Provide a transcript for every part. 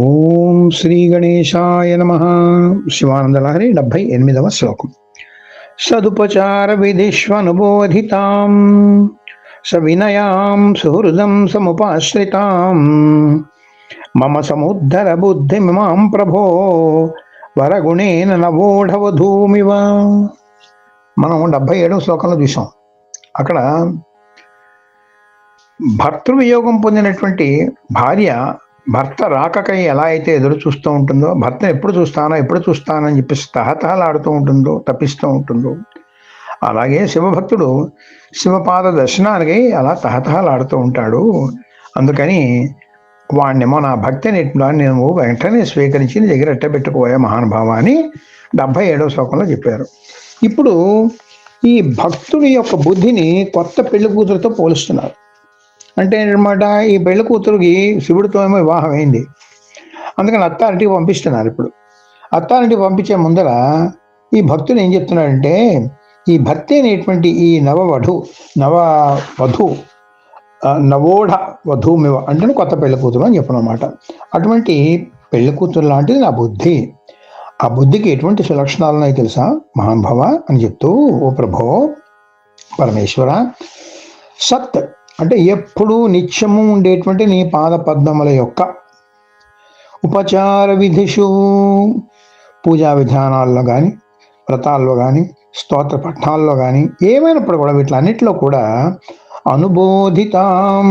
ఓం శ్రీ గణేశాయ నమః. శివానందలహరి 78వ శ్లోకం. సదుపచార విధిష్వనుబోధితాం సవినయాం సుహృదం సముపాశ్రితాం మమ సముద్ధర బుద్ధిమిమాం ప్రభో వరగుణేన నవోఢవధూమివ. మనం 77వ శ్లోకంలో చూసాం. అక్కడ భర్తృవియోగం పొందినటువంటి భార్య భర్త రాకకై ఎలా అయితే ఎదురు చూస్తూ ఉంటుందో, భర్తను ఎప్పుడు చూస్తానని చెప్పి తహతహలాడుతూ ఉంటుందో, తప్పిస్తూ ఉంటుందో, అలాగే శివభక్తుడు శివపాద దర్శనానికి అలా తహతహలాడుతూ ఉంటాడు. అందుకని వాణ్ణేమో నా భక్తిని నేను వెంటనే స్వీకరించి నీ దగ్గర ఎట్టబెట్టుకోయా మహానుభావ అని 77వ శ్లోకంలో చెప్పారు. ఇప్పుడు ఈ భక్తుడి యొక్క బుద్ధిని కొత్త పెళ్లి కూతురుతో పోలుస్తున్నారు. అంటే ఏంటన్నమాట, ఈ పెళ్లి కూతురుకి శివుడితో ఏమో వివాహం అయింది. అందుకని అత్తారింటికి పంపిస్తున్నారు. ఇప్పుడు అత్తారింటికి పంపించే ముందర ఈ భక్తుడు ఏం చెప్తున్నాడంటే, ఈ భర్త అనేటువంటి ఈ నవోఢ వధూమివ అంటే కొత్త పెళ్లి కూతురు అని చెప్పనమాట. అటువంటి పెళ్లి కూతురు లాంటిది నా బుద్ధి. ఆ బుద్ధికి ఎటువంటి సులక్షణాలు ఉన్నాయో తెలుసా మహానుభావ అని చెప్తూ, ఓ ప్రభో పరమేశ్వర, సత్ అంటే ఎప్పుడు నిత్యము ఉండేటువంటి నీ పాద పద్మముల యొక్క ఉపచార విధిషు, పూజా విధానాల్లో కానీ, వ్రతాల్లో కానీ, స్తోత్ర పఠనాల్లో కానీ, ఏమైనప్పుడు కూడా వీటిలన్నిటిలో కూడా అనుబోధితాం,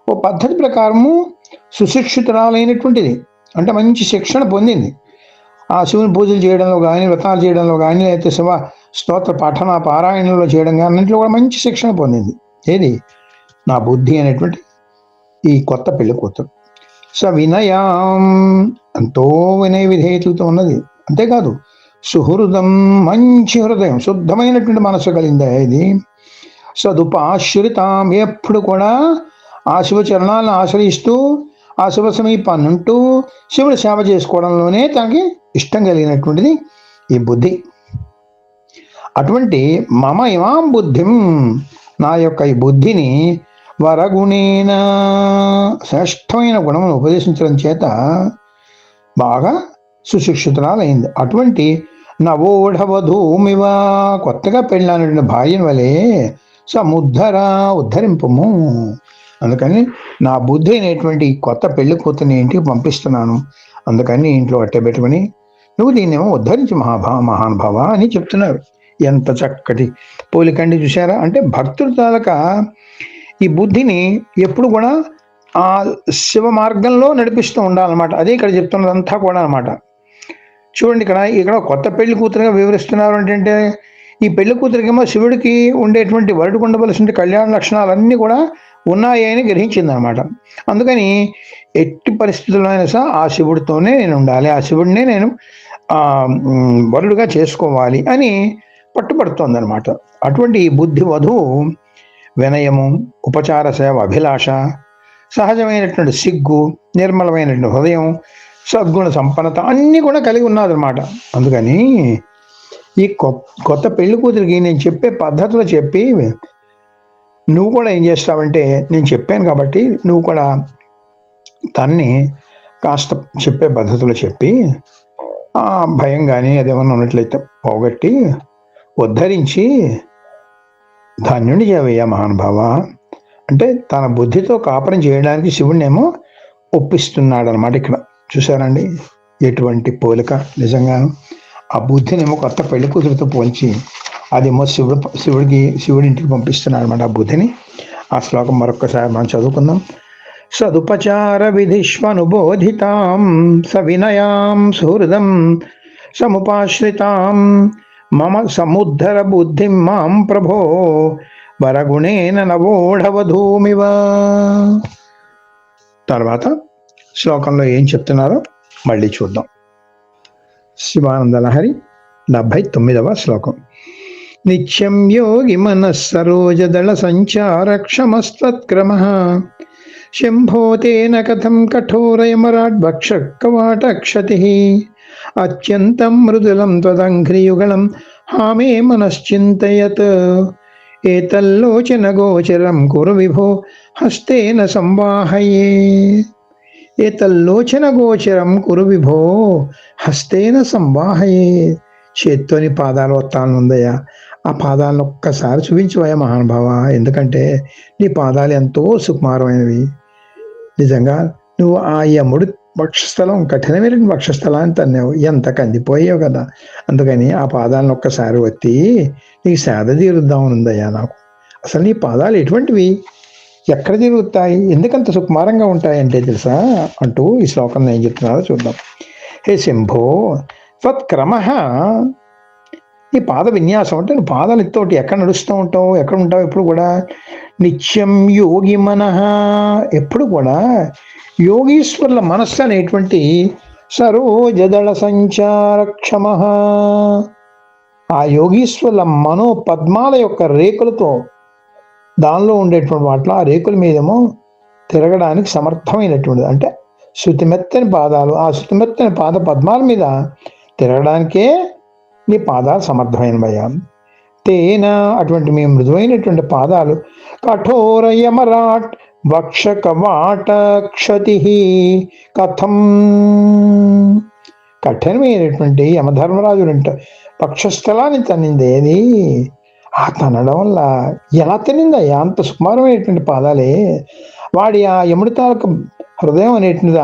ఓ పద్ధతి ప్రకారము సుశిక్షితురాలైనటువంటిది, అంటే మంచి శిక్షణ పొందింది. ఆ శివుని పూజలు చేయడంలో కానీ, వ్రతాలు చేయడంలో కానీ, లేకపోతే శివ స్తోత్ర పఠన పారాయణంలో చేయడం కానీ అన్నింటిలో కూడా మంచి శిక్షణ పొందింది. ఏది? నా బుద్ధి అనేటువంటి ఈ కొత్త పెళ్లి కూతురు. వినయాం, ఎంతో వినయ విధేయతలతో ఉన్నది. అంతేకాదు సుహృదం, మంచి హృదయం, శుద్ధమైనటువంటి మనసు కలిగిందా ఇది. సదుపాశ్రితాం, ఎప్పుడు కూడా ఆ శివ చరణాలను ఆశ్రయిస్తూ ఆ శివ సమీపాన్ని ఉంటూ శివుడు సేవ చేసుకోవడంలోనే తనకి ఇష్టం కలిగినటువంటిది ఈ బుద్ధి. అటువంటి మమ ఇమాం బుద్ధిం, నా యొక్క ఈ బుద్ధిని వరగుణేన, శ్రేష్టమైన గుణమును ఉపదేశించడం చేత బాగా సుశిక్షితురాలైంది. అటువంటి నవోఢవధూమివ, కొత్తగా పెళ్ళానటువంటి భార్యను వలె ఉద్ధరింపము. అందుకని నా బుద్ధి అనేటువంటి కొత్త పెళ్లి కూతుర్ని ఇంటికి పంపిస్తున్నాను. అందుకని ఇంట్లో అట్టబెట్టుకుని నువ్వు దీన్నేమో ఉద్ధరించి మహానుభావ అని చెప్తున్నారు. ఎంత చక్కటి పోలికండి చూసారా. అంటే భక్తుల తాలూక ఈ బుద్ధిని ఎప్పుడు కూడా ఆ శివ మార్గంలో నడిపిస్తూ ఉండాలన్నమాట. అదే ఇక్కడ చెప్తున్నదంతా కూడా అనమాట. చూడండి, ఇక్కడ కొత్త పెళ్లి కూతురుగా వివరిస్తున్నారు. అంటే ఈ పెళ్లి కూతురికేమో శివుడికి ఉండేటువంటి వరుడికి ఉండవలసిన కళ్యాణ లక్షణాలన్నీ కూడా ఉన్నాయి అని గ్రహించింది అనమాట. అందుకని ఎట్టి పరిస్థితుల్లో అయినా సరే ఆ శివుడితోనే నేను ఉండాలి, ఆ శివుడినే నేను వరుడుగా చేసుకోవాలి అని పట్టుబడుతోంది అనమాట. అటువంటి బుద్ధి వధువు వినయము, ఉపచార సేవ, అభిలాష, సహజమైనటువంటి సిగ్గు, నిర్మలమైనటువంటి హృదయం, సద్గుణ సంపన్నత అన్నీ కూడా కలిగి ఉన్నదన్నమాట. అందుకని ఈ కొత్త పెళ్లి కూతురికి నేను చెప్పే పద్ధతిలో చెప్పి నువ్వు కూడా ఏం చేస్తావంటే, నేను చెప్పాను కాబట్టి నువ్వు కూడా తన్ని కాస్త చెప్పే పద్ధతిలో చెప్పి ఆ భయం కానీ అదేమన్నా ఉన్నట్లయితే పోగొట్టి ఉద్ధరించి ధన్యుని చేయవయ్యా మహానుభావ. అంటే తన బుద్ధితో కాపురం చేయడానికి శివుడినేమో ఒప్పిస్తున్నాడు అనమాట. ఇక్కడ చూసారండి ఎటువంటి పోలిక. నిజంగాను ఆ బుద్ధినేమో కొత్త పెళ్లి కూతురితో పోల్చి అదేమో శివుడింటికి పంపిస్తున్నాడు అనమాట ఆ బుద్ధిని. ఆ శ్లోకం మరొక్కసారి మనం చదువుకుందాం. సదుపచార విధిష్వనుబోధితాం సవినయాం సుహృదం సముపాశ్రితాం మమ సముద్ధర బుద్ధిం మాం ప్రభో వరగుణేన నవోఢవధూమివ. తర్వాత శ్లోకంలో ఏం చెప్తున్నారో మళ్ళీ చూద్దాం. శివానందలహరి 79వ శ్లోకం. నిత్యం యోగి మనస్సరోజదళ సంచార క్షమస్త్వత్క్రమః శంభో తేన కథం కఠోరయమరాడ్భక్షకవాటక్షతిః అత్యంతం మృదులం త్వదంఘ్రియుగళం హామే మనశ్చింతయత్ ఏతల్లోచన గోచరం కురు విభో హస్తేన సంవాహయే. ఏతల్లోచన గోచరం కురు విభో హస్తేన సంవాహయే. చేత్తోని పాదాలు ఒత్తాలను ఉందయ్యా, ఆ పాదాలను ఒక్కసారి చూపించవయ్యా మహానుభావ. ఎందుకంటే నీ పాదాలు ఎంతో సుకుమారమైనవి. నిజంగా నువ్వు ఆ యముడు వక్షస్థలం, కఠినమైన వక్షస్థలాన్ని తన్నావు, ఎంత కందిపోయావు కదా. అందుకని ఆ పాదాలను ఒక్కసారి ఒత్తి నీకు సేద తీరుద్దామని ఉందయ్యా నాకు. అసలు నీ పాదాలు ఎటువంటివి, ఎక్కడ తిరుగుతాయి, ఎందుకంత సుకుమారంగా ఉంటాయి అంటే తెలుసా అంటూ ఈ శ్లోకంలో ఏం చెప్తున్నారో చూద్దాం. హే శంభో త్వత్క్రమ, నీ పాద విన్యాసం అంటే నువ్వు పాదాలు తోటి ఎక్కడ నడుస్తూ ఉంటావు, ఎక్కడ ఉంటావు ఎప్పుడు కూడా. నిత్యం యోగి మనః, ఎప్పుడు కూడా యోగీశ్వరుల మనస్సు అనేటువంటి సరోజదళ సంచారక్షమ, ఆ యోగీశ్వరుల మనోపద్మాల యొక్క రేకులతో, దానిలో ఉండేటువంటి వాటిలో ఆ రేకుల మీదేమో తిరగడానికి సమర్థమైనటువంటిది. అంటే శుతిమెత్తని పాదాలు, ఆ శుతిమెత్తని పాద పద్మాల మీద తిరగడానికే నీ పాదాలు సమర్థమైనవయ్యా. తేన, అటువంటి మీ మృదువైనటువంటి పాదాలు, కఠోర యమరాట్ వక్ష కవాట క్షతి కథం, కఠినమైనటువంటి యమధర్మరాజు అంటే పక్షస్థలాన్ని తన్నిందేది, ఆ తనడం వల్ల ఎలా తినిందయ్యా, అంత సుకుమారమైనటువంటి పాదాలే. వాడి ఆ యముడి తాలూకు హృదయం అనేటువంటిది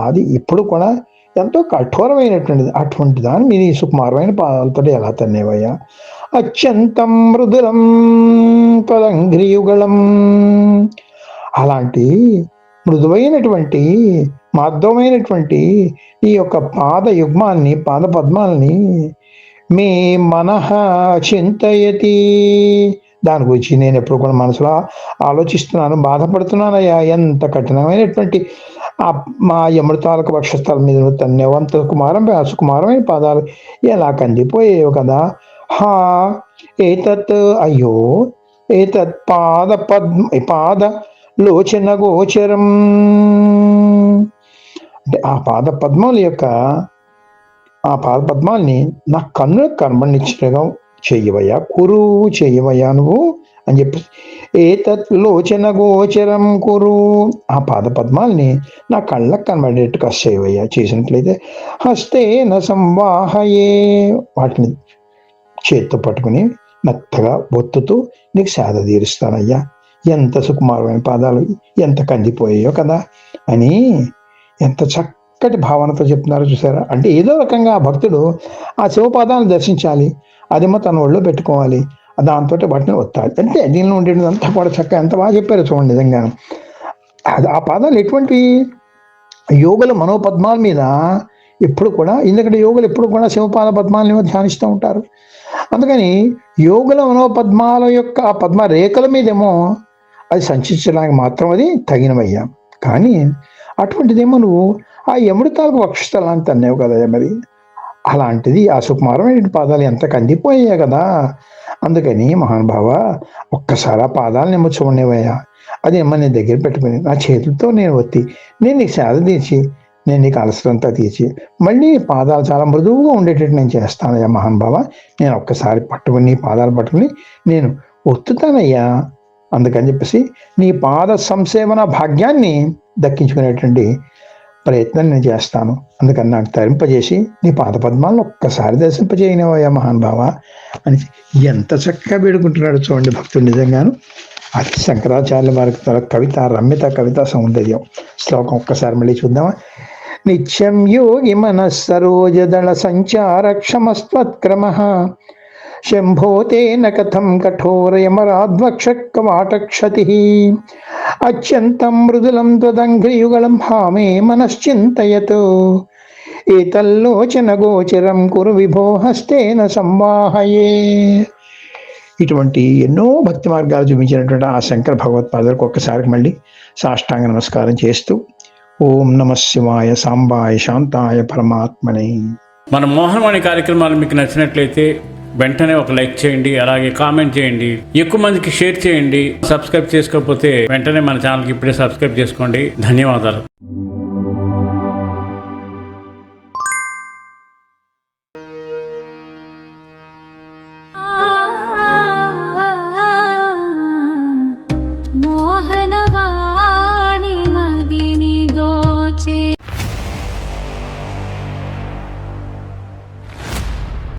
అది ఇప్పుడు కూడా ఎంతో కఠోరమైనటువంటిది. అటువంటి దాన్ని మీరు ఈ సుకుమారమైన పాదాలతో ఎలా తన్నేవయ్యా. అత్యంతం మృదులం పదంఘ్రియుగళం, అలాంటి మృదువైనటువంటి మాధవమైనటువంటి ఈ యొక్క పాద యుగ్మాన్ని, పాద పద్మాలని మే మనః చింతయతి, దాని గురించి నేను ఎప్పుడు కూడా మనసులో ఆలోచిస్తున్నాను, బాధపడుతున్నానయ్యా. ఎంత కఠినమైనటువంటి మా యముడి తాలూకు వక్షస్థలం మీద తన్నేవు, అంత సుకుమారమైన పాదాలు ఎలా కందిపోయేవు కదా. హా ఏతత్, అయ్యో, ఏతత్ పాద లోచన గోచరం, అంటే ఆ పాద పద్మాల యొక్క, ఆ పాద పద్మాల్ని నా కన్నులకు కనబడినిచ్చినగా చెయ్యవయ్యా, కురు చెయ్యవయ్యా నువ్వు అని చెప్పి. ఏతత్ లోచన గోచరం కురు, ఆ పాద పద్మాల్ని నా కళ్ళకు కనబడేట్టుగా చేయవయ్యా. చేసినట్లయితే హస్తేన సంవాహయే, వాటిని చేత్తో పట్టుకుని మెత్తగా ఒత్తుతూ నీకు సేద తీరుస్తానయ్యా. ఎంత సుకుమారమైన పాదాలు, ఎంత కందిపోయాయో కదా అని ఎంత చక్కటి భావనతో చెప్తున్నారో చూసారా. అంటే ఏదో రకంగా ఆ భక్తుడు ఆ శివపాదాలను దర్శించాలి, అదేమో తన ఒళ్ళో పెట్టుకోవాలి, దాంతో వాటిని ఒత్తాలి. అంటే దీనిలో ఉండేది అంతా కూడా చక్కగా ఎంత బాగా చెప్పారు చూడండి. నిజంగా ఆ పాదాలు ఎటువంటి యోగుల మనోపద్మాల మీద ఎప్పుడు కూడా, ఎందుకంటే యోగులు ఎప్పుడు కూడా శివపాద పద్మాలని ధ్యానిస్తూ ఉంటారు. అందుకని యోగుల మనోపద్మాల యొక్క ఆ పద్మ రేఖల మీదేమో అది సంచరించడానికి మాత్రం అది తగినవయ్యా. కానీ అటువంటిదేమో నువ్వు ఆ యముడి తాలూకు వక్షస్థలాన్ని తన్నావు కదా మరి, అలాంటిది ఆ సుకుమారమైన పాదాలు ఎంత కందిపోయాయి కదా. అందుకని మహానుభావ ఒక్కసారి ఆ పాదాలనేమో చూడనివయ్యా, అది ఏమో నేను దగ్గర పెట్టుకుని నా చేతులతో నేను ఒత్తి నేను నీకు సేద తీర్చి, నేను నీకు అలసరంతా తీర్చి మళ్ళీ పాదాలు చాలా మృదువుగా ఉండేటట్టు నేను చేస్తానయ్యా మహానుభావ. నేను ఒక్కసారి పట్టుకుని నీ పాదాలు పట్టుకుని నేను ఒత్తుతానయ్యా. అందుకని చెప్పేసి నీ పాద సంసేవన భాగ్యాన్ని దక్కించుకునేటువంటి ప్రయత్నం నేను చేస్తాను. అందుకని నాకు తరింపజేసి నీ పాద పద్మాలను ఒక్కసారి దర్శింపజేయనివయ్యా మహానుభావ అని ఎంత చక్కగా వేడుకుంటున్నాడు చూడండి భక్తుడు. నిజంగాను అది శంకరాచార్యుల వారి కవిత రమ్యత, కవితా సౌందర్యం. శ్లోకం ఒక్కసారి మళ్ళీ చూద్దామా. నిత్యం యోగి మనస్సరోజదళ సంచారక్షమస్త్వత్క్రమ శంభో తేన కథం కఠోరయమరాద్వక్షవాటక్షతి అత్యంతం మృదులం త్వదంఘ్రియుగళం భామే మనశ్చింతయతు ఏతల్లోచన గోచరం కురు విభో హస్తేన సంవాహయే. ఇటువంటి ఎన్నో భక్తి మార్గాలు చూపించినటువంటి ఆ శంకర భగవత్పాదులకు ఒక్కసారికి మళ్ళీ సాష్టాంగ నమస్కారం చేస్తూ ఓం నమ శివాయ సాంబాయ శాంతాయ పరమాత్మనే. మన మోహనవాణి కార్యక్రమాలు మీకు నచ్చినట్లయితే వెంటనే ఒక లైక్ చేయండి, అలాగే కామెంట్ చేయండి, ఎక్కువ మందికి షేర్ చేయండి. సబ్స్క్రైబ్ చేసుకోకపోతే వెంటనే మన ఛానల్కి ఇప్పుడే సబ్స్క్రైబ్ చేసుకోండి. ధన్యవాదాలు.